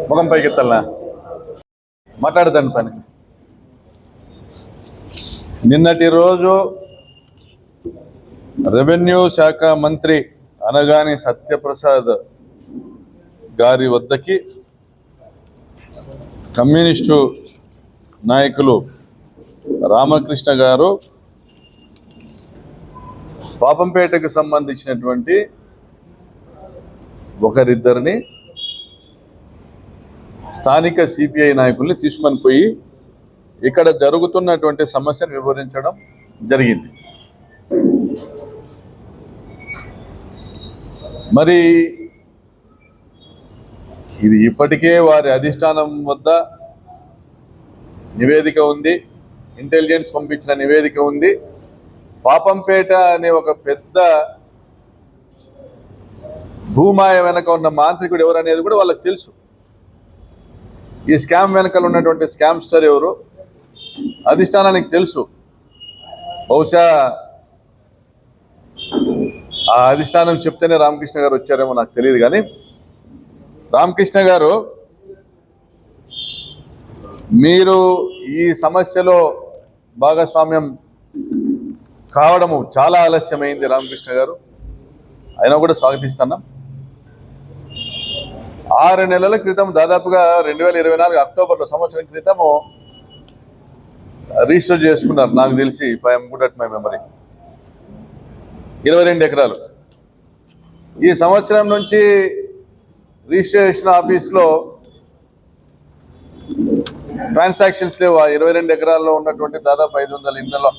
ముఖం పైకి ఎత్తల్లా మాట్లాడదండి పని. నిన్నటి రోజు రెవెన్యూ శాఖ మంత్రి అనగాని సత్యప్రసాద్ గారి వద్దకి కమ్యూనిస్టు నాయకులు రామకృష్ణ గారు పాపంపేటకు సంబంధించినటువంటి ఒకరిద్దరిని స్థానిక సిపిఐ నాయకుల్ని తీసుకొని పోయి ఇక్కడ జరుగుతున్నటువంటి సమస్యను వివరించడం జరిగింది. మరి ఇది ఇప్పటికే వారి అధిష్టానం వద్ద నివేదిక ఉంది, ఇంటెలిజెన్స్ పంపించిన నివేదిక ఉంది. పాపంపేట అనే ఒక పెద్ద భూమాయ వెనక ఉన్న మాంత్రికుడు ఎవరు అనేది కూడా వాళ్ళకి తెలుసు. ఈ స్కామ్ వెనకాల ఉన్నటువంటి స్కామ్స్టర్ ఎవరు అధిష్టానానికి తెలుసు. బహుశా ఆ అధిష్టానం చెప్తేనే రామకృష్ణ గారు వచ్చారేమో నాకు తెలియదు. కానీ రామకృష్ణ గారు, మీరు ఈ సమస్యలో భాగస్వామ్యం కావడము చాలా ఆలస్యమైంది. రామకృష్ణ గారు అయినా కూడా స్వాగతిస్తున్నాం. 6 నెలల క్రితం, దాదాపుగా 2024 అక్టోబర్లో, సంవత్సరం క్రితము రిజిస్టర్ చేసుకున్నారు నాకు తెలిసి, if I'm good at my memory, 22 ఎకరాలు. ఈ సంవత్సరం నుంచి రిజిస్ట్రేషన్ ఆఫీస్లో ట్రాన్సాక్షన్స్ లేవు. 22 ఎకరాల్లో ఉన్నటువంటి దాదాపు 500 ఇళ్లలో,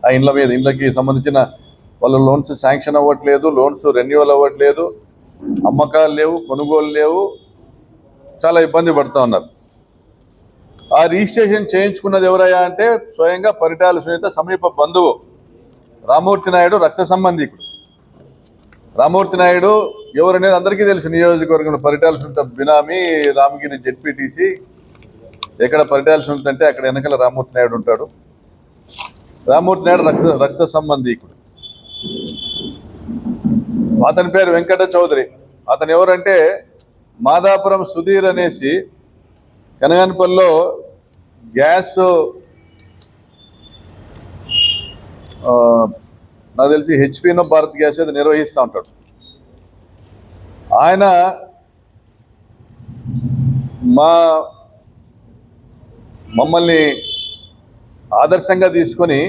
ఆ ఇళ్ళకి సంబంధించిన వాళ్ళ లోన్స్ శాంక్షన్ అవ్వట్లేదు, లోన్స్ రెన్యువల్ అవ్వట్లేదు, అమ్మకాలు లేవు, కొనుగోలు లేవు, చాలా ఇబ్బంది పడుతూ ఉన్నారు. ఆ రిజిస్ట్రేషన్ చేయించుకున్నది ఎవరయ్యా అంటే స్వయంగా పరిటాల సునీత సమీప బంధువు రామూర్తి నాయుడు, రక్త సంబంధికుడు. రామూర్తి నాయుడు ఎవరనేది అందరికీ తెలుసు. నియోజకవర్గంలో పరిటాల సునీత బినామీ, రామగిరి జెడ్పీటీసీ. ఎక్కడ పరిటాల సునీత అంటే అక్కడ వెనకాల రామూర్తి నాయుడు ఉంటాడు. రామూర్తి నాయుడు రక్త సంబంధికుడు. అతని పేరు వెంకట చౌదరి. అతను ఎవరంటే మాదాపురం సుధీర్ అనేసి కనగానపల్లిలో గ్యాస్, నాకు తెలిసి హెచ్పినో భారత్ గ్యాస్ అది నిర్వహిస్తూ ఉంటాడు. ఆయన మమ్మల్ని ఆదర్శంగా తీసుకొని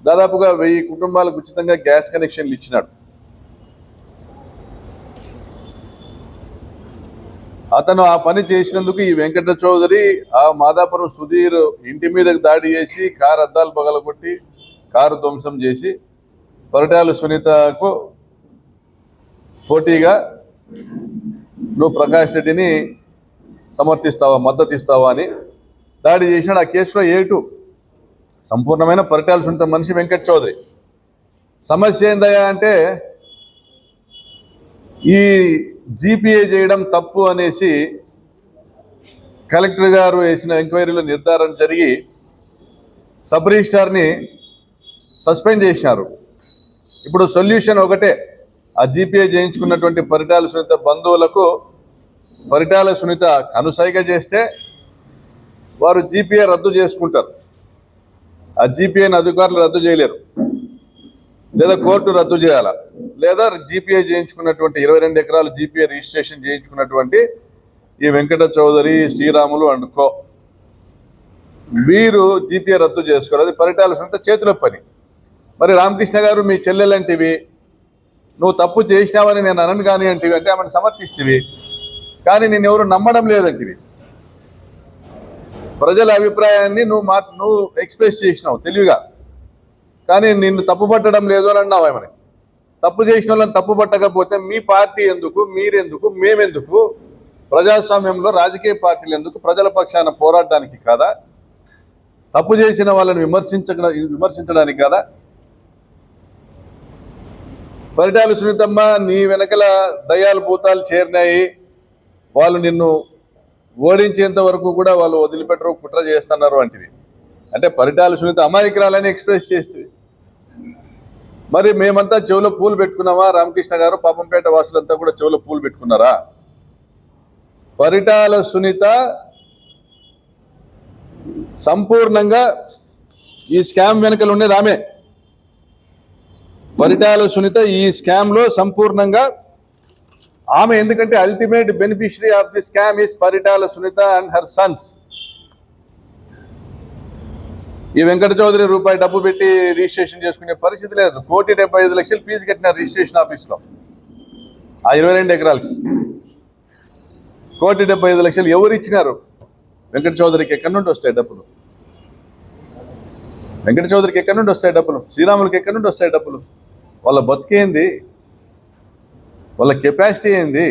దాదాపుగా 1000 కుటుంబాలకు ఉచితంగా గ్యాస్ కనెక్షన్లు ఇచ్చినాడు. అతను ఆ పని చేసినందుకు ఈ వెంకట చౌదరి ఆ మాదాపురం సుధీర్ ఇంటి మీదకి దాడి చేసి కారు అద్దాలు పగలగొట్టి కారు ధ్వంసం చేసి పరిటాల సునీతకు పోటీగా నువ్వు ప్రకాష్ రెడ్డిని సమర్థిస్తావా, మద్దతు ఇస్తావా అని దాడి చేసినాడు. ఆ కేసులో A2 సంపూర్ణమైన పరిటాల సునీత మనిషి వెంకట చౌదరి. సమస్య ఏందయ్యా అంటే ఈ జీపీఏ చేయడం తప్పు అనేసి కలెక్టర్ గారు వేసిన ఎంక్వైరీలో నిర్ధారణ జరిగి సబ్ రిజిస్ట్రార్ని సస్పెండ్ చేసినారు. ఇప్పుడు సొల్యూషన్ ఒకటే, ఆ జీపీఏ చేయించుకున్నటువంటి పరిటాల సునీత బంధువులకు పరిటాల సునీత కనుసైగ చేస్తే వారు జీపీఏ రద్దు చేసుకుంటారు. ఆ జీపీఏని అధికారులు రద్దు చేయలేరు, లేదా కోర్టు రద్దు చేయాలా, లేదా జీపీఏ చేయించుకున్నటువంటి 22 ఎకరాలు జీపీఏ రిజిస్ట్రేషన్ చేయించుకున్నటువంటి ఈ వెంకట చౌదరి, శ్రీరాములు అండ్ కో వీరు జీపీఏ రద్దు చేసుకోరు. అది పరిటాల సునీత చేతుల పని. మరి రామకృష్ణ గారు మీ చెల్లెలంటివి, నువ్వు తప్పు చేసినావని నేను అనను కానీ అంటివి అంటే ఆమెను సమర్థిస్తేవి, కానీ నేను ఎవరు నమ్మడం లేదంటివి. ప్రజల అభిప్రాయాన్ని నువ్వు ఎక్స్ప్రెస్ చేసినావు తెలివిగా, కానీ నిన్ను తప్పు పట్టడం లేదు అని అన్నావు. ఏమని తప్పు చేసిన వాళ్ళని తప్పు పట్టకపోతే మీ పార్టీ ఎందుకు, మీరెందుకు, మేమెందుకు, ప్రజాస్వామ్యంలో రాజకీయ పార్టీలు ఎందుకు, ప్రజల పక్షాన పోరాడడానికి కాదా, తప్పు చేసిన వాళ్ళని విమర్శించడానికి కాదా? పరిటాల సునీతమ్మ నీ వెనకల దయ్యాలు భూతాలు చేరినాయి, వాళ్ళు నిన్ను ఓడించేంత వరకు కూడా వాళ్ళు వదిలిపెట్టరు, కుట్ర చేస్తున్నారు అంటివి. అంటే పరిటాల సునీత అమాయకురాలని ఎక్స్ప్రెస్ చేస్తుంది. మరి మేమంతా చెవులో పూలు పెట్టుకున్నామా? రామకృష్ణ గారు, పాపంపేట వాసులంతా కూడా చెవులో పూలు పెట్టుకున్నారా? పరిటాల సునీత సంపూర్ణంగా ఈ స్కామ్ వెనకలు ఉండేది ఆమె. పరిటాల సునీత ఈ స్కామ్ లో సంపూర్ణంగా ఆమె. ఎందుకంటే ultimate beneficiary of the scam is Paritala Sunitha and her sons. ఈ వెంకట చౌదరి రూపాయి డబ్బు పెట్టి రిజిస్ట్రేషన్ చేసుకునే పరిస్థితి లేదు. 1,75,00,000 ఫీజు కట్టిన రిజిస్ట్రేషన్ ఆఫీస్లో ఆ 22 ఎకరాలకి. 1,75,00,000 ఎవరు ఇచ్చినారు? వెంకట చౌదరికి ఎక్కడి నుండి వస్తాయి డబ్బులు? వెంకట చౌదరికి ఎక్కడి నుండి వస్తాయి డబ్బులు? శ్రీరాములకి ఎక్కడి నుండి వస్తాయి డబ్బులు? వాళ్ళ బతికేంది? వాళ్ళ కెపాసిటీ ఏంది?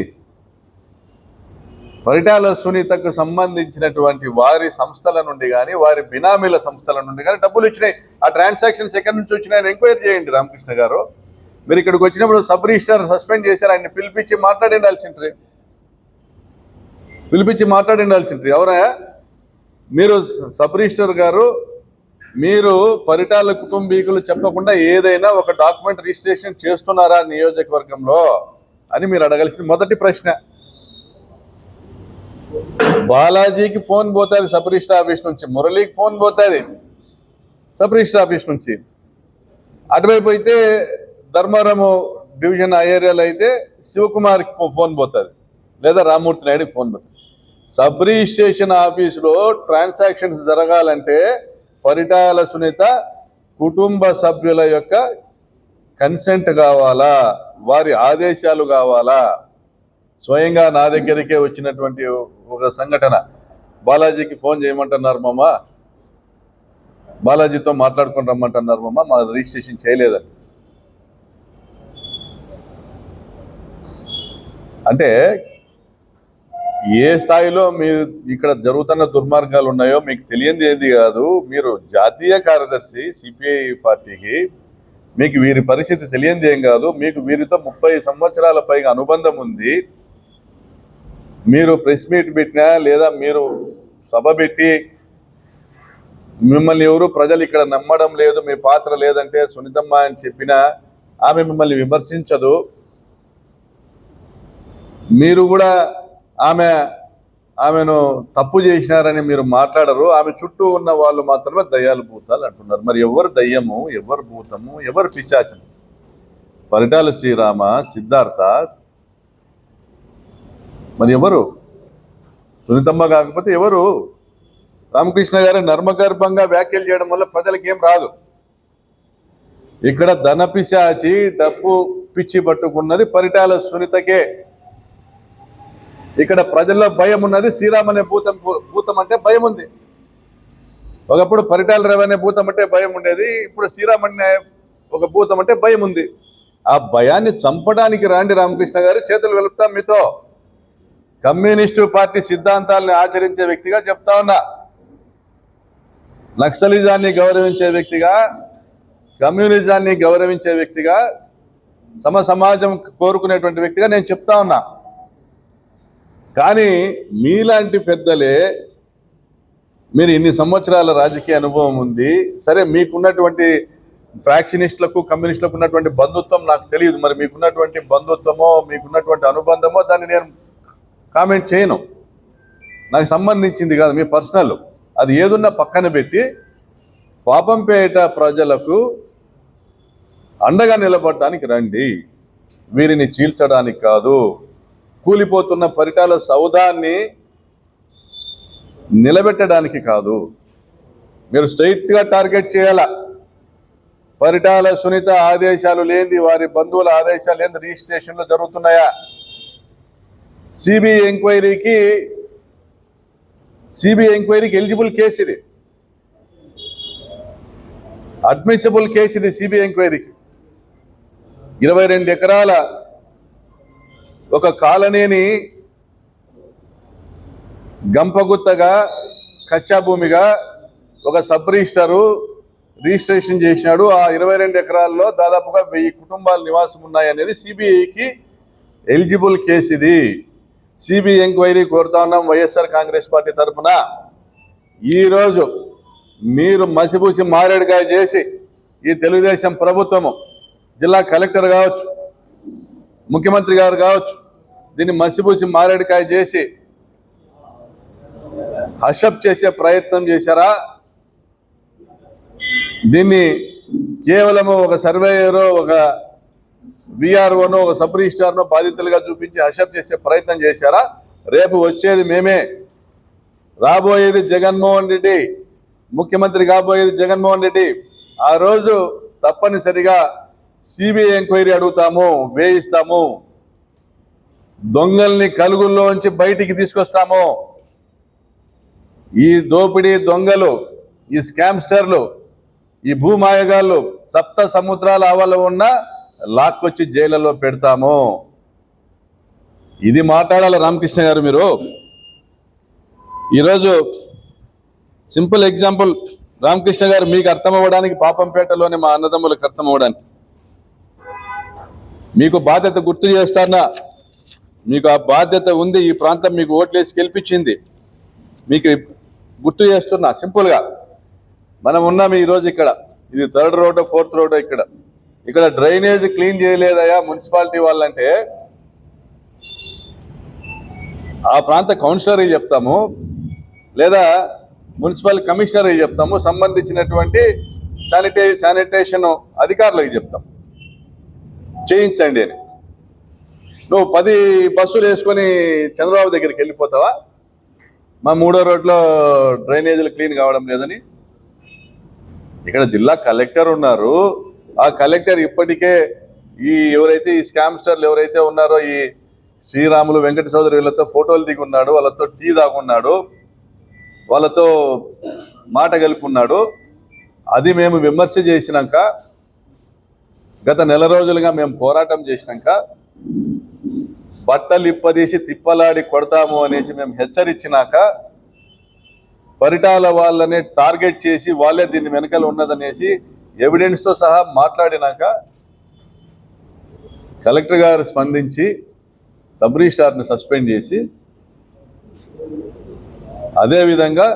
పరిటాల సునీతకు సంబంధించినటువంటి వారి సంస్థల నుండి కానీ వారి బినామీల సంస్థల నుండి కానీ డబ్బులు ఇచ్చినాయి. ఆ ట్రాన్సాక్షన్స్ ఎక్కడి నుంచి వచ్చినాయని ఎంక్వైరీ చేయండి రామకృష్ణ గారు. మీరు ఇక్కడికి వచ్చినప్పుడు సబ్ రిజిస్టర్ సస్పెండ్ చేశారు, ఆయన్ని పిలిపించి మాట్లాడిండాల్సిండ్రి. ఎవరయ్యా మీరు? సబ్ రిజిస్టర్ గారు, మీరు పరిటాల కుటుంబీకులు చెప్పకుండా ఏదైనా ఒక డాక్యుమెంట్ రిజిస్ట్రేషన్ చేస్తున్నారా నియోజకవర్గంలో అని మీరు అడగాల్సిన మొదటి ప్రశ్న. బాలాజీకి ఫోన్ పోతుంది సబ్ రిజిస్టర్ ఆఫీస్ నుంచి, మురళీకి ఫోన్ పోతుంది సబ్ రిజిస్టర్ ఆఫీస్ నుంచి. అటువైపు అయితే ధర్మవరము డివిజన్ ఆ ఏరియాలో అయితే శివకుమార్కి ఫోన్ పోతుంది, లేదా రామ్మూర్తి నాయుడికి ఫోన్ పోతుంది. సబ్ రిజిస్ట్రేషన్ ఆఫీసులో ట్రాన్సాక్షన్స్ జరగాలంటే పరిటాల సునీత కుటుంబ సభ్యుల యొక్క కన్సెంట్ కావాలా, వారి ఆదేశాలు కావాలా. స్వయంగా నా దగ్గరికే వచ్చినటువంటి ఒక సంఘటన, బాలాజీకి ఫోన్ చేయమంటున్నారు మామ, బాలాజీతో మాట్లాడుకొని రమ్మంటున్నారు మామ, మా రిజిస్ట్రేషన్ చేయలేదని. అంటే ఏ స్థాయిలో మీరు ఇక్కడ జరుగుతున్న దుర్మార్గాలు ఉన్నాయో మీకు తెలియంది ఏది కాదు. మీరు జాతీయ కార్యదర్శి సిపిఐ పార్టీకి, మీకు వీరి పరిస్థితి తెలియంది ఏం కాదు. మీకు వీరితో 30 సంవత్సరాల పైగా అనుబంధం ఉంది. మీరు ప్రెస్ మీట్ పెట్టినా లేదా మీరు సభ పెట్టి మిమ్మల్ని ఎవరు ప్రజలు ఇక్కడ నమ్మడం లేదు, మీ పాత్ర లేదంటే సునీతమ్మ అని చెప్పినా ఆమె మిమ్మల్ని విమర్శించదు. మీరు కూడా ఆమెను తప్పు చేసినారని మీరు మాట్లాడరు. ఆమె చుట్టూ ఉన్న వాళ్ళు మాత్రమే దయ్యాలు భూతాలు అంటున్నారు. మరి ఎవరు దయ్యము, ఎవరు భూతము, ఎవరు పిశాచము? పరిటాల శ్రీరామ, సిద్ధార్థ, మరి ఎవరు? సునీతమ్మ కాకపోతే ఎవరు? రామకృష్ణ గారు నర్మగర్భంగా వ్యాఖ్యలు చేయడం వల్ల ప్రజలకి ఏం రాదు. ఇక్కడ ధన పిశాచి, డబ్బు పిచ్చి పట్టుకున్నది పరిటాల సునీతకే. ఇక్కడ ప్రజల్లో భయం ఉన్నది. శ్రీరామ్ అనే భూతం అంటే భయం ఉంది. ఒకప్పుడు పరిటాల రవి అనే భూతం అంటే భయం ఉండేది, ఇప్పుడు శ్రీరామ్ అనే ఒక భూతం అంటే భయం ఉంది. ఆ భయాన్ని చంపడానికి రాండి రామకృష్ణ గారు, చేతులు కలుపుతాం మీతో. కమ్యూనిస్టు పార్టీ సిద్ధాంతాలను ఆచరించే వ్యక్తిగా చెప్తా ఉన్నా, నక్సలిజాన్ని గౌరవించే వ్యక్తిగా, కమ్యూనిజాన్ని గౌరవించే వ్యక్తిగా, సమాజం కోరుకునేటువంటి వ్యక్తిగా నేను చెప్తా ఉన్నా. కానీ మీలాంటి పెద్దలే, మీరు ఇన్ని సంవత్సరాల రాజకీయ అనుభవం ఉంది, సరే మీకున్నటువంటి ఫ్యాక్షనిస్టులకు కమ్యూనిస్టులకు ఉన్నటువంటి బంధుత్వం నాకు తెలియదు. మరి మీకున్నటువంటి బంధుత్వమో మీకున్నటువంటి అనుబంధమో దాన్ని నేను కామెంట్ చేయను, నాకు సంబంధించింది కాదు, మీ పర్సనల్. అది ఏదున్నా పక్కన పెట్టి పాపంపేట ప్రజలకు అండగా నిలబడటానికి రండి, వీరిని చీల్చడానికి కాదు. కూలిపోతున్న పరిటాల సౌధాన్ని నిలబెట్టడానికి కాదు. మీరు స్ట్రైట్గా టార్గెట్ చేయాల. పరిటాల సునీత ఆదేశాలు లేనిది, వారి బంధువుల ఆదేశాలు లేనిది రిజిస్ట్రేషన్లు జరుగుతున్నాయా? సిబిఐ ఎంక్వైరీకి ఎలిజిబుల్ కేసు ఇది, అడ్మిసిబుల్ కేసు ఇది. సిబిఐ ఎంక్వైరీకి 22 ఎకరాల ఒక కాలనీని గంపగుత్తగా కచ్చా భూమిగా ఒక సబ్ రిజిస్టరు రిజిస్ట్రేషన్ చేసినాడు. ఆ 22 ఎకరాల్లో దాదాపుగా 1000 కుటుంబాలు నివాసం ఉన్నాయనేది సిబిఐకి ఎలిజిబుల్ కేసు ఇది. సిబిఐ ఎంక్వైరీ కోరుతా ఉన్నాం వైఎస్ఆర్ కాంగ్రెస్ పార్టీ తరఫున. ఈరోజు మీరు మసిబూసి మారేడుకాయ చేసి ఈ తెలుగుదేశం ప్రభుత్వము, జిల్లా కలెక్టర్ కావచ్చు, ముఖ్యమంత్రి గారు కావచ్చు, దీన్ని మసిబూసి మారేడుకాయ చేసి హషప్ చేసే ప్రయత్నం చేశారా? దీన్ని కేవలము ఒక సర్వేయరో, ఒక విఆర్ఓనో, ఒక సబ్ రిజిస్ట్రార్నో బాధితులుగా చూపించి హషప్ చేసే ప్రయత్నం చేశారా? రేపు వచ్చేది మేమే, రాబోయేది జగన్మోహన్ రెడ్డి, ముఖ్యమంత్రి కాబోయేది జగన్మోహన్ రెడ్డి. ఆ రోజు తప్పనిసరిగా సిబిఐ ఎంక్వైరీ అడుగుతాము, వేయిస్తాము, దొంగల్ని కలుగుల్లోంచి బయటికి తీసుకొస్తాము. ఈ దోపిడీ దొంగలు, ఈ స్కామ్స్టర్లు, ఈ భూమాయగాళ్ళు సప్త సముద్రాల ఆవల ఉన్న లాక్కొచ్చి జైళ్ళలో పెడతాము. ఇది మాట్లాడాలి రామకృష్ణ గారు. మీరు ఈరోజు సింపుల్ ఎగ్జాంపుల్ రామకృష్ణ గారు, మీకు అర్థం అవ్వడానికి, పాపంపేటలోని మా అన్నదమ్ములకు అర్థం అవ్వడానికి మీకు బాధ్యత గుర్తు చేస్తానా? మీకు ఆ బాధ్యత ఉంది. ఈ ప్రాంతం మీకు ఓట్లేసి గెలిపించింది. మీకు గుర్తు చేస్తున్నా సింపుల్గా. మనం ఉన్నాము ఈరోజు ఇక్కడ, ఇది 3rd రోడ్ 4th రోడ్. ఇక్కడ డ్రైనేజ్ క్లీన్ చేయలేదయా మున్సిపాలిటీ వాళ్ళంటే ఆ ప్రాంత కౌన్సిలర్కి చెప్తాము, లేదా మున్సిపల్ కమిషనర్కి చెప్తాము, సంబంధించినటువంటి శానిటేషన్ అధికారులకు చెప్తాం, చేయించండి అని. నువ్వు 10 బస్సులు వేసుకొని చంద్రబాబు దగ్గరికి వెళ్ళిపోతావా? మా 3వ రోడ్లో డ్రైనేజీలు క్లీన్ కావడం లేదని. ఇక్కడ జిల్లా కలెక్టర్ ఉన్నారు. ఆ కలెక్టర్ ఇప్పటికే ఎవరైతే ఈ స్కామ్స్టర్లు ఎవరైతే ఉన్నారో, ఈ శ్రీరాములు, వెంకట చౌదరి వీళ్ళతో ఫోటోలు దిగున్నాడు, వాళ్ళతో టీ తాగున్నాడు, వాళ్ళతో మాట గెలుపున్నాడు. అది మేము విమర్శ చేసినాక, గత నెల రోజులుగా మేము పోరాటం చేసినాక, బట్టలు ఇప్పదీసి తిప్పలాడి కొడతాము అనేసి మేము హెచ్చరించినాక, పరిటాల వాళ్ళనే టార్గెట్ చేసి వాళ్ళే దీన్ని వెనకాల ఉన్నదనేసి ఎవిడెన్స్తో సహా మాట్లాడినాక కలెక్టర్ గారు స్పందించి సబ్ రిజిస్ట్రార్ని సస్పెండ్ చేసి, అదేవిధంగా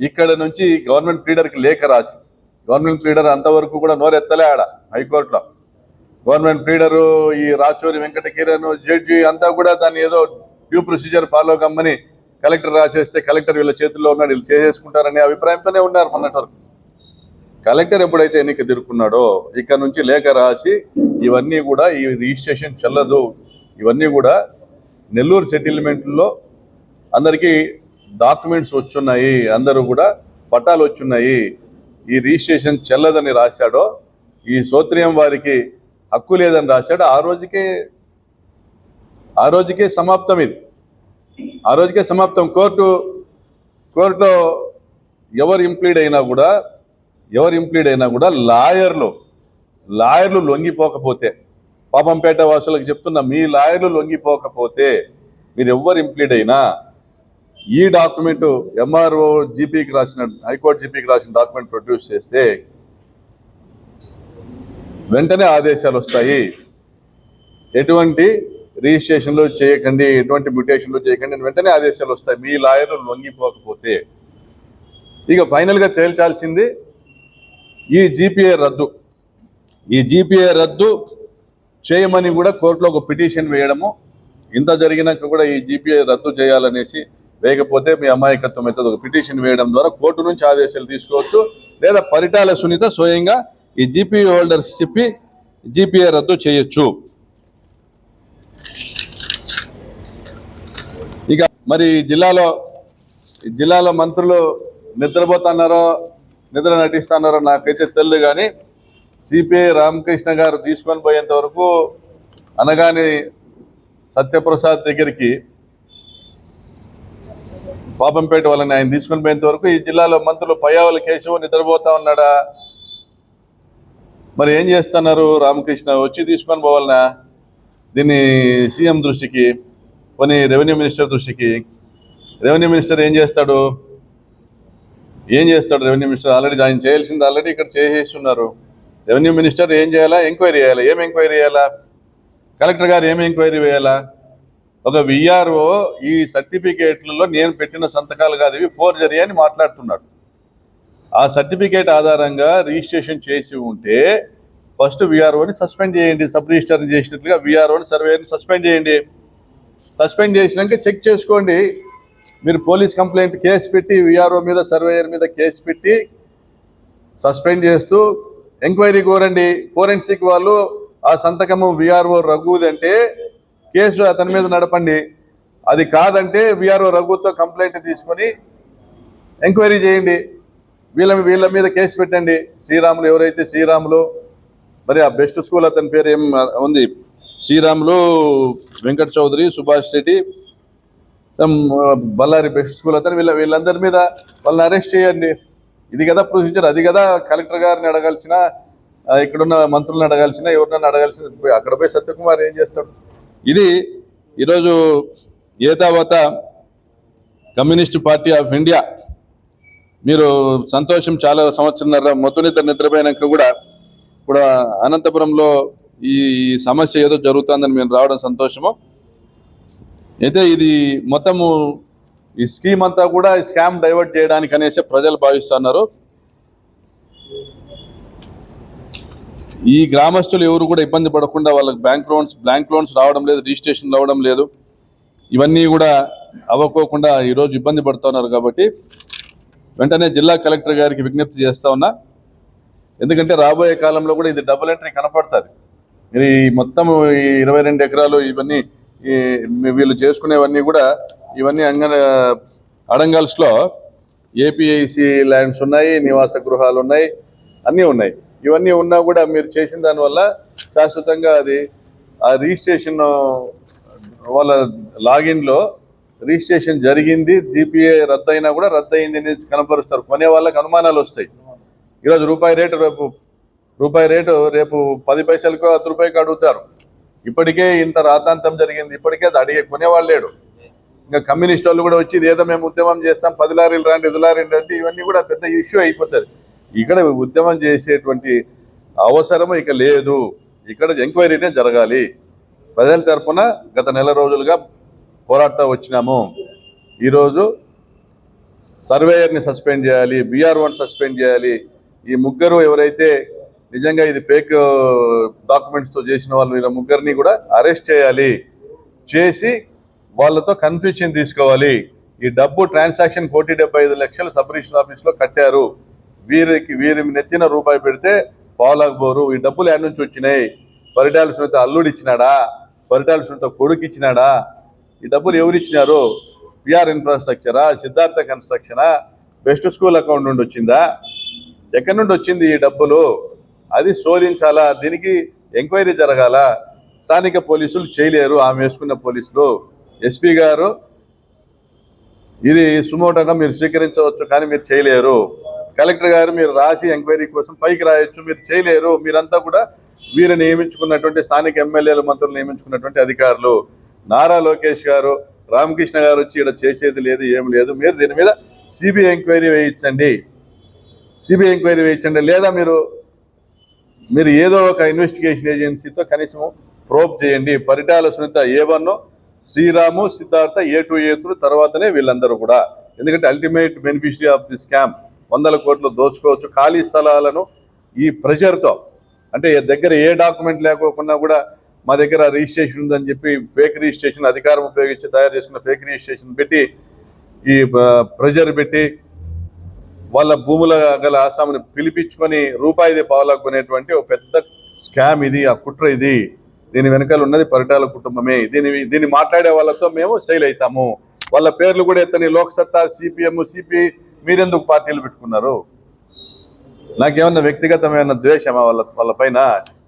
ఇక్కడ నుంచి గవర్నమెంట్ ప్లీడర్కి లేఖ రాసి, గవర్నమెంట్ ప్లీడర్ అంతవరకు కూడా నోరెత్తలే ఆడ హైకోర్టులో. గవర్నమెంట్ ప్లీడరు, ఈ రాచూరి వెంకట కిరణ్ జడ్జి అంతా కూడా దాన్ని ఏదో డ్యూ ప్రొసీజర్ ఫాలో కమ్మని కలెక్టర్ రాసేస్తే, కలెక్టర్ వీళ్ళ చేతుల్లో ఉన్నాడు, వీళ్ళు చేసేసుకుంటారనే అభిప్రాయంతోనే ఉన్నారు మొన్నటి వరకు. కలెక్టర్ ఎప్పుడైతే ఎన్నిక తిరుక్కున్నాడో, ఇక్కడ నుంచి లేఖ రాసి ఇవన్నీ కూడా, ఈ రిజిస్ట్రేషన్ చెల్లదు, ఇవన్నీ కూడా నెల్లూరు సెటిల్మెంట్లో అందరికీ డాక్యుమెంట్స్ వచ్చున్నాయి, అందరూ కూడా పట్టాలు వచ్చున్నాయి, ఈ రిజిస్ట్రేషన్ చెల్లదని రాశాడో, ఈ సోత్రియం వారికి హక్కు లేదని రాశాడు. ఆ రోజుకే సమాప్తం. ఇది ఆ రోజుకే సమాప్తం. కోర్టులో ఎవరు ఇంప్లీడ్ అయినా కూడా లాయర్లు లొంగిపోకపోతే, పాపంపేట వాసులకు చెప్తున్నా, మీ లాయర్లు లొంగిపోకపోతే, మీరు ఎవరు ఇంప్లీడ్ అయినా ఈ డాక్యుమెంట్ ఎంఆర్ఓ జీపీకి రాసిన, హైకోర్టు జీపీకి రాసిన డాక్యుమెంట్ ప్రొడ్యూస్ చేస్తే వెంటనే ఆదేశాలు వస్తాయి. ఎటువంటి రిజిస్ట్రేషన్లు చేయకండి, ఎటువంటి మ్యూటేషన్లు చేయకండి, వెంటనే ఆదేశాలు వస్తాయి మీ లాయర్లు లొంగిపోకపోతే. ఇక ఫైనల్గా తేల్చాల్సింది ఈ జీపీఏ రద్దు చేయమని కూడా కోర్టులో ఒక పిటిషన్ వేయడము. ఇంత జరిగినాక కూడా ఈ జీపీఏ రద్దు చేయాలనేసి వేయకపోతే మీ అమాయకత్వం అవుతుంది. ఒక పిటిషన్ వేయడం ద్వారా కోర్టు నుంచి ఆదేశాలు తీసుకోవచ్చు, లేదా పరిటాల సునీత స్వయంగా ఈ జీపీఏ హోల్డర్స్ చెప్పి జీపీఏ రద్దు చేయొచ్చు. ఇక మరి జిల్లాలో మంత్రులు నిద్రపోతున్నారో నిద్ర నటిస్తున్నారో నాకైతే తెలియదు, కానీ సిపిఐ రామకృష్ణ గారు తీసుకొని పోయేంత వరకు, అనగాని సత్యప్రసాద్ దగ్గరికి పాపంపేట వాళ్ళని ఆయన తీసుకొని పోయేంత వరకు ఈ జిల్లాలో మంత్రులు పయ్యావుల కేశవ నిద్రపోతా ఉన్నాడా? మరి ఏం చేస్తున్నారు? రామకృష్ణ వచ్చి తీసుకొని పోవాలనా దీన్ని సీఎం దృష్టికి, పోనీ రెవెన్యూ మినిస్టర్ దృష్టికి? రెవెన్యూ మినిస్టర్ ఏం చేస్తాడు? రెవెన్యూ మినిస్టర్ ఆయన చేయాల్సింది ఆల్రెడీ ఇక్కడ చేసేస్తున్నారు. రెవెన్యూ మినిస్టర్ ఏం చేయాలా? ఎంక్వైరీ చేయాలా. ఏం ఎంక్వైరీ చేయాలా? కలెక్టర్ గారు ఏం ఎంక్వైరీ వేయాలా? ఒక విఆర్ఓ ఈ సర్టిఫికేట్లలో నేను పెట్టిన సంతకాలు కాదు, ఇవి ఫోర్జరీ అని మాట్లాడుతున్నాడు. ఆ సర్టిఫికేట్ ఆధారంగా రిజిస్ట్రేషన్ చేసి ఉంటే ఫస్ట్ విఆర్ఓని సస్పెండ్ చేయండి. సబ్ రిజిస్టర్ని చేసినట్లుగా విఆర్ఓని, సర్వేయర్ని సస్పెండ్ చేయండి. సస్పెండ్ చేసినాక చెక్ చేసుకోండి. మీరు పోలీస్ కంప్లైంట్ కేసు పెట్టి విఆర్ఓ మీద సర్వేయర్ మీద కేసు పెట్టి సస్పెండ్ చేస్తూ ఎంక్వైరీ కోరండి. ఫోరెన్సిక్ వాళ్ళు ఆ సంతకము విఆర్ఓ రఘుదంటే కేసు అతని మీద నడపండి. అది కాదంటే విఆర్ఓ రఘుతో కంప్లైంట్ తీసుకొని ఎంక్వైరీ చేయండి. వీళ్ళ మీద కేసు పెట్టండి. శ్రీరాములు ఎవరైతే శ్రీరాములు, మరి ఆ బెస్ట్ స్కూల్ అతని పేరు ఏం ఉంది, శ్రీరాములు, వెంకట చౌదరి, సుభాష్ రెడ్డి, బళ్ళారి బెస్ట్ స్కూల్ అతను, వీళ్ళందరి మీద వాళ్ళని అరెస్ట్ చేయండి. ఇది కదా ప్రొసీజర్. అది కదా కలెక్టర్ గారిని అడగాల్సిన, ఇక్కడున్న మంత్రులను అడగాల్సిన, ఎవరినన్నా అడగాల్సిన. అక్కడ పోయి సత్యకుమార్ ఏం చేస్తాడు? ఇది ఈరోజు ఏతావత కమ్యూనిస్ట్ పార్టీ ఆఫ్ ఇండియా. మీరు సంతోషం, చాలా సంవత్సరంన్నర మొత్తం నిద్రపోయినాక కూడా ఇప్పుడు అనంతపురంలో ఈ సమస్య ఏదో జరుగుతుందని మేము రావడం సంతోషము. అయితే ఇది మొత్తము ఈ స్కీమ్ అంతా కూడా స్కామ్ డైవర్ట్ చేయడానికి అనేసి ప్రజలు భావిస్తున్నారు. ఈ గ్రామస్తులు ఎవరు కూడా ఇబ్బంది పడకుండా వాళ్ళకి బ్యాంక్ లోన్స్ రావడం లేదు, రిజిస్ట్రేషన్ రావడం లేదు, ఇవన్నీ కూడా అవ్వకోకుండా ఈరోజు ఇబ్బంది పడుతున్నారు. కాబట్టి వెంటనే జిల్లా కలెక్టర్ గారికి విజ్ఞప్తి చేస్తా ఉన్నా. ఎందుకంటే రాబోయే కాలంలో కూడా ఇది డబుల్ ఎంట్రీ కనపడుతుంది. మీరు ఈ మొత్తం ఈ 22 ఎకరాలు ఇవన్నీ వీళ్ళు చేసుకునేవన్నీ కూడా ఇవన్నీ అడంగల్స్లో ఏపీఐసి ల్యాండ్స్ ఉన్నాయి, నివాస గృహాలు ఉన్నాయి, అన్నీ ఉన్నాయి. ఇవన్నీ ఉన్నా కూడా మీరు చేసిన దానివల్ల శాశ్వతంగా అది ఆ రిజిస్ట్రేషన్ వాళ్ళ లాగిన్లో రిజిస్ట్రేషన్ జరిగింది, జీపీఏ రద్దు అయినా కూడా రద్దు అయింది అనేది కనపరుస్తారు. కొనే వాళ్ళకి అనుమానాలు వస్తాయి. ఈరోజు రూపాయి రేటు రేపు 10 పైసలకు 10 రూపాయకి అడుగుతారు. ఇప్పటికే ఇంత రాతాంతం జరిగింది, ఇప్పటికే అది అడిగే కొనేవాళ్ళు లేడు. ఇంకా కమ్యూనిస్ట్ వాళ్ళు కూడా వచ్చి ఏదో మేము ఉద్యమం చేస్తాం, 10 లారీలు రండి, 5 లారీలు రండి, ఇవన్నీ కూడా పెద్ద ఇష్యూ అయిపోతుంది. ఇక్కడ ఉద్యమం చేసేటువంటి అవసరం ఇక లేదు. ఇక్కడ ఎంక్వైరీనే జరగాలి. ప్రజల తరఫున గత నెల రోజులుగా పోరాడుతూ వచ్చినాము. ఈరోజు సర్వేయర్ని సస్పెండ్ చేయాలి, బీఆర్ఓని సస్పెండ్ చేయాలి. ఈ ముగ్గురు ఎవరైతే నిజంగా ఇది ఫేక్ డాక్యుమెంట్స్తో చేసిన వాళ్ళు, వీళ్ళ ముగ్గురిని కూడా అరెస్ట్ చేయాలి. చేసి వాళ్ళతో కన్ఫ్యూషన్ తీసుకోవాలి. ఈ డబ్బు ట్రాన్సాక్షన్ 1,75,00,000 సబ్ రిజిస్టర్ ఆఫీస్లో కట్టారు. వీరి నెత్తిన రూపాయి పెడితే పావులాగబోరు. ఈ డబ్బులు ఎక్కడి నుంచి వచ్చినాయి? పరిటాల సునీత అల్లుడు ఇచ్చినాడా? పరిటాల సునీత కొడుకు ఇచ్చినాడా? ఈ డబ్బులు ఎవరు ఇచ్చినారు? పిఆర్ ఇన్ఫ్రాస్ట్రక్చరా, సిద్ధార్థ కన్స్ట్రక్షనా, బెస్ట్ స్కూల్ అకౌంట్ నుండి వచ్చిందా? ఎక్కడి నుండి వచ్చింది ఈ డబ్బులు? అది శోధించాలా, దీనికి ఎంక్వైరీ జరగాల. స్థానిక పోలీసులు చేయలేరు, ఆమె వేసుకున్న పోలీసులు. ఎస్పీ గారు ఇది సుమోటోగా మీరు స్వీకరించవచ్చు, కానీ మీరు చేయలేరు. కలెక్టర్ గారు మీరు రాసి ఎంక్వైరీ కోసం పైకి రాయొచ్చు, మీరు చేయలేరు. మీరంతా కూడా వీరు నియమించుకున్నటువంటి స్థానిక ఎమ్మెల్యేలు, మంత్రులు నియమించుకున్నటువంటి అధికారులు. నారా లోకేష్ గారు, రామకృష్ణ గారు వచ్చి ఇక్కడ చేసేది లేదు, ఏం లేదు. మీరు దీని మీద సిబిఐ ఎంక్వైరీ వేయించండి, లేదా మీరు ఏదో ఒక ఇన్వెస్టిగేషన్ ఏజెన్సీతో కనీసం ప్రోబ్ చేయండి. Paritala Sunitha A1, Sriramu, Siddhartha A2, A3 తర్వాతనే వీళ్ళందరూ కూడా. ఎందుకంటే ultimate beneficiary of the scam 100 కోట్లు దోచుకోవచ్చు. ఖాళీ స్థలాలను ఈ ప్రెషర్తో, అంటే దగ్గర ఏ డాక్యుమెంట్ లేకోకుండా కూడా మా దగ్గర రిజిస్ట్రేషన్ ఉందని చెప్పి ఫేక్ రిజిస్ట్రేషన్, అధికారం ఉపయోగించి తయారు చేసుకున్న ఫేక్ రిజిస్ట్రేషన్ పెట్టి ఈ ప్రెషర్ పెట్టి వాళ్ళ భూముల గల ఆసాముని పిలిపించుకొని రూపాయిది పావులకు కొనేటువంటి ఒక పెద్ద స్కామ్ ఇది, ఆ కుట్ర ఇది. దీని వెనకాల ఉన్నది పరిటాల కుటుంబమే. దీన్ని మాట్లాడే వాళ్ళతో మేము సెయిల్ అవుతాము. వాళ్ళ పేర్లు కూడా ఎత్తని లోక్సత్తా, సిపిఎం, సిపిఐ, మీరెందుకు పార్టీలు పెట్టుకున్నారు? నాకేమన్నా వ్యక్తిగతమైన ద్వేషమా వాళ్ళ పైన?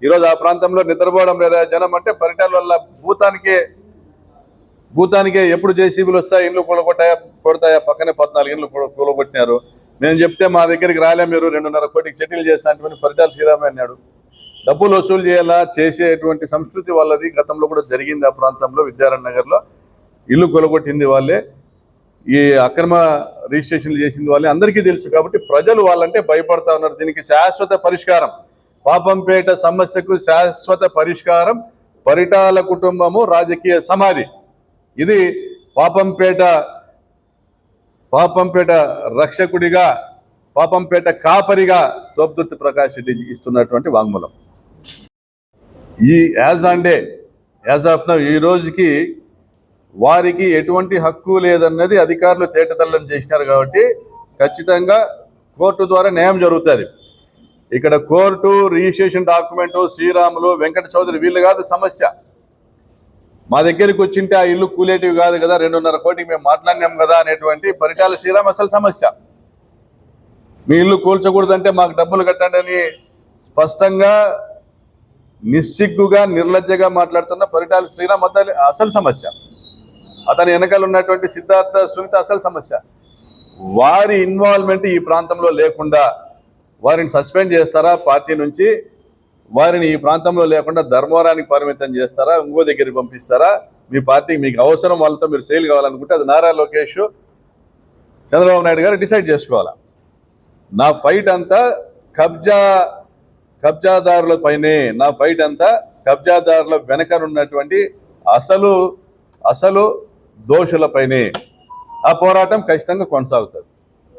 ఈరోజు ఆ ప్రాంతంలో నిద్రపోవడం లేదా జనం అంటే పరిటాల వల్ల భూతానికే ఎప్పుడు జేసీబీలు వస్తాయి, ఇండ్లు కొడతాయా? పక్కనే 14 ఇండ్లు కూలగొట్టినారు. నేను చెప్తే మా దగ్గరికి రాలే, మీరు 2.5 కోటికి సెటిల్ చేస్తా అంటే పరిటాల శ్రీరామే అన్నాడు. డబ్బులు వసూలు చేయాలా చేసేటువంటి సంస్కృతి వాళ్ళది. గతంలో కూడా జరిగింది ఆ ప్రాంతంలో. విద్యారణ్ నగర్లో ఇల్లు కొలగొట్టింది వాళ్ళే, ఈ అక్రమ రిజిస్ట్రేషన్లు చేసింది వాళ్ళే, అందరికీ తెలుసు. కాబట్టి ప్రజలు వాళ్ళంటే భయపడతా ఉన్నారు. దీనికి శాశ్వత పరిష్కారం, పాపంపేట సమస్యకు శాశ్వత పరిష్కారం పరిటాల కుటుంబము రాజకీయ సమాధి. ఇది పాపంపేట రక్షకుడిగా, పాపంపేట కాపరిగా తోపుదుర్తి ప్రకాష్ రెడ్డి ఇస్తున్నటువంటి వాంగ్మూలం. ఈ యాజ్ ఆఫ్ నౌ ఈ రోజుకి వారికి ఎటువంటి హక్కు లేదన్నది అధికారులు తేటతెల్లం చేసినారు. కాబట్టి ఖచ్చితంగా కోర్టు ద్వారా న్యాయం జరుగుతుంది. ఇక్కడ court, registration document, Sriramulu, Venkata Chowdary వీళ్ళు కాదు సమస్య. మా దగ్గరికి వచ్చింటే ఆ ఇల్లు కూలేటివి కాదు కదా, 2.5 కోటికి మేము మాట్లాడినాం కదా అనేటువంటి పరిటాల శ్రీరామ్ అసలు సమస్య. మీ ఇల్లు కూల్చకూడదంటే మాకు డబ్బులు కట్టండి అని స్పష్టంగా నిస్సిగ్గుగా నిర్లజ్జగా మాట్లాడుతున్న పరిటాల శ్రీరామ్ అసలు సమస్య. అతని వెనకాల ఉన్నటువంటి సిద్ధార్థ, సునీత అసలు సమస్య. వారి ఇన్వాల్వ్మెంట్ ఈ ప్రాంతంలో లేకుండా వారిని సస్పెండ్ చేస్తారా పార్టీ నుంచి? వారిని ఈ ప్రాంతంలో లేకుండా ధర్మవరానికి పరిమితం చేస్తారా? ఇంకో దగ్గరికి పంపిస్తారా? మీ పార్టీకి మీకు అవసరం, వాళ్ళతో మీరు సేల్ కావాలనుకుంటే అది నారా లోకేష్, చంద్రబాబు నాయుడు గారు డిసైడ్ చేసుకోవాలా. నా ఫైట్ అంతా కబ్జాదారుల పైనే, నా ఫైట్ అంతా కబ్జాదారుల వెనకనున్నటువంటి అసలు దోషులపైనే. ఆ పోరాటం ఖచ్చితంగా కొనసాగుతుంది.